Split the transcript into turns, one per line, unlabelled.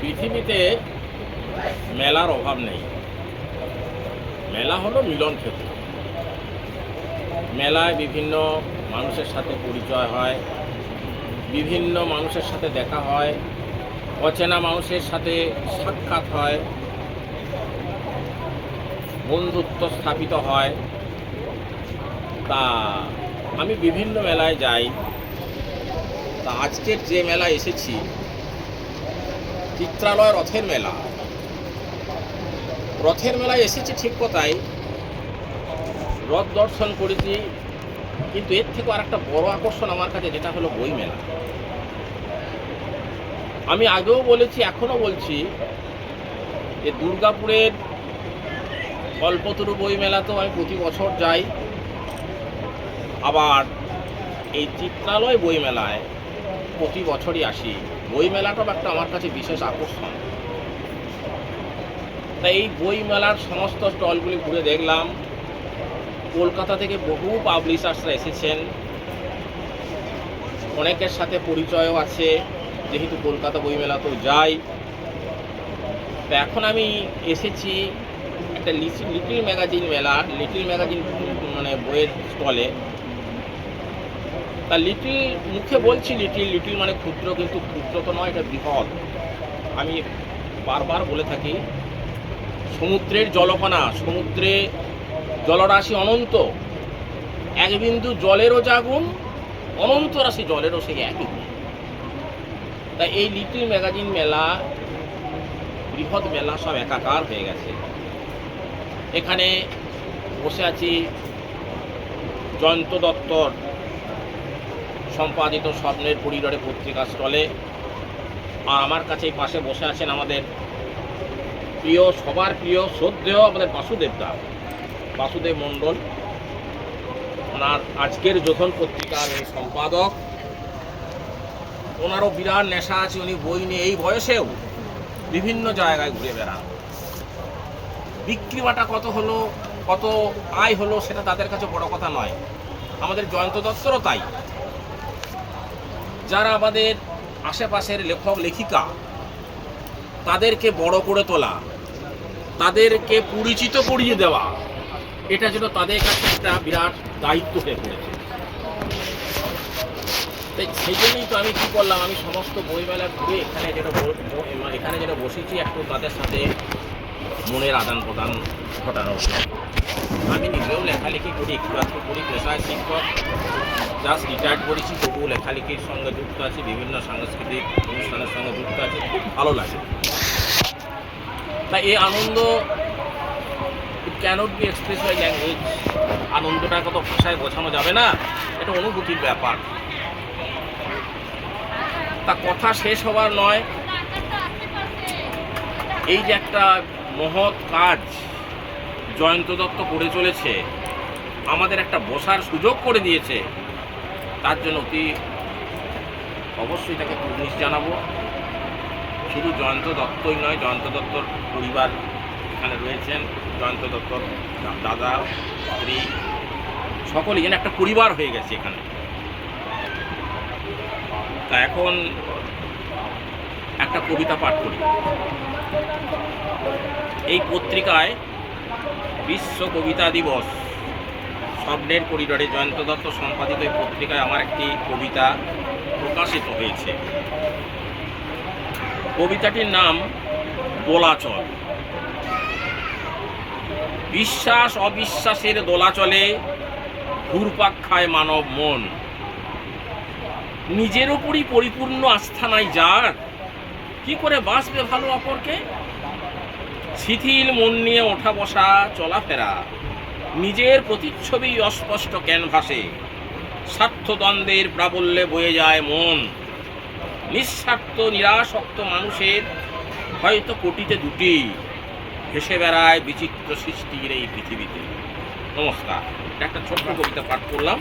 পৃথিবীতে মেলার অভাব নেই। মেলা হলো মিলন ক্ষেত্র। মেলায় বিভিন্ন মানুষের সাথে পরিচয় হয়, বিভিন্ন মানুষের সাথে দেখা হয়, অচেনা মানুষের সাথে সাক্ষাৎ হয়, বন্ধুত্ব স্থাপিত হয়। তা আমি বিভিন্ন মেলায় যাই। তা আজকের যে মেলা এসেছি, চিত্রালয় রথের মেলা। রথের মেলায় এসেছি ঠিক কথাই, রথ দর্শন করেছি, কিন্তু এর থেকে আর একটা বড় আকর্ষণ আমার কাছে, যেটা হলো বই মেলা। আমি আগেও বলেছি, এখনও বলছি, যে দুর্গাপুরের কল্পতরু বই মেলাতেও আমি প্রতি বছর যাই। আবার এই চিত্রালয় বই মেলায় প্রতি বছরই আসি। বই মেলাটাও একটা আমার কাছে বিশেষ আকর্ষণ। তাই এই বই মেলার সমস্ত স্টলগুলি ঘুরে দেখলাম। কলকাতা থেকে বহু পাবলিশার্সরা এসেছেন, অনেকের সাথে পরিচয়ও আছে, যেহেতু কলকাতা বই মেলাতেও যাই। তো এখন আমি এসেছি একটা লিটল ম্যাগাজিন মেলা, লিটল ম্যাগাজিন মানে বইয়ের স্টলে। তা লিটল, মুখে বলছি লিটল, লিটল মানে ক্ষুদ্র, কিন্তু ক্ষুদ্র তো নয়, এটা বৃহৎ। আমি বারবার বলে থাকি, সমুদ্রের জলকণা, সমুদ্রে জলরাশি অনন্ত, এক বিন্দু জলেরও যা গুণ, অনন্ত রাশি জলেরও সেই একই গুণ। তাই এই লিটল ম্যাগাজিন মেলা, বৃহৎ মেলা সব একাকার হয়ে গেছে। এখানে বসে আছি জয়ন্ত দত্তর সম্পাদিত স্বপ্নের করিডরে পত্রিকা স্টলে। আর আমার কাছে এই পাশে বসে আছেন আমাদের প্রিয়, সবার প্রিয়, শ্রদ্ধেয় আমাদের বাসুদেব মণ্ডল। ওনার আজকের যোধন পত্রিকার এই সম্পাদক। ওনারও বিরাট নেশা আছে, উনি বই নিয়ে এই বয়সেও বিভিন্ন জায়গায় ঘুরে বেড়ান। বিক্রি বাটা কত হলো, কত আয় হলো, সেটা তাদের কাছে বড় কথা নয়। আমাদের জয়ন্ত দত্তরও তাই। যারা আমাদের আশেপাশের লেখক লেখিকা, তাদেরকে বড় করে তোলা, তাদেরকে পরিচিত করিয়ে দেওয়া, এটা যেন তাদের কাছে একটা বিরাট দায়িত্ব হয়ে পড়েছে। তাই সেই জন্যই তো আমি কী করলাম, আমি সমস্ত বইমেলা ঘুরে এখানে যেটা বসেছি, একটু তাদের সাথে মনের আদান প্রদান ঘটানোর। আমি নিজেও লেখালেখি করি, একটু আধটু করি, পেশায় শিক্ষক, জাস্ট রিটায়ার্ড করেছি, তবুও লেখালেখির সঙ্গে যুক্ত আছি, বিভিন্ন সাংস্কৃতিক অনুষ্ঠানের সঙ্গে যুক্ত আছি, খুব ভালো লাগে। তাই এই আনন্দ cannot be express by language. আনন্দটা কত ভাষায় বোঝানো যাবে না, এটা অনুভূতির ব্যাপার। তা কথা শেষ হবার নয়, এই যে একটা মহৎ কাজ জয়ন্ত দত্ত করে চলেছে, আমাদের একটা বসার সুযোগ করে দিয়েছে, তার জন্য অতি অবশ্যই তাকে কুর্নিশ জানাবো। শুধু জয়ন্ত দত্তই নয়, জয়ন্ত দত্তর পরিবার এখানে রয়েছেন, জয়ন্ত দত্তর দাদা, স্ত্রী, সকলেই যেন একটা পরিবার হয়ে গেছে এখানে। তা এখন একটা কবিতা পাঠ করি। এই পত্রিকায় বিশ্ব কবিতা দিবস, স্বপ্নের করিডরে জয়ন্ত দত্ত সম্পাদিত এই পত্রিকায় আমার একটি কবিতা প্রকাশিত হয়েছে। কবিতাটির নাম দোলাচল। বিশ্বাস অবিশ্বাসের দোলাচলে ঘুরপাক খায় মানব মন। নিজের ওপরই পরিপূর্ণ আস্থা নাই যার, কি করে বাঁচবে ভালো অপরকে? শিথিল মন নিয়ে ওঠা বসা চলাফেরা, নিজের প্রতিচ্ছবি অস্পষ্ট ক্যানভাসে, স্বার্থদ্বন্দ্বের প্রাবল্যে বয়ে যায় মন। নিঃস্বার্থ নিরাসক্ত মানুষের হয়তো কোটিতে দুটি, ভেসে বেড়ায় বিচিত্র সৃষ্টির এই পৃথিবীতে। নমস্কার। একটা ছোট্ট কবিতা পাঠ করলাম।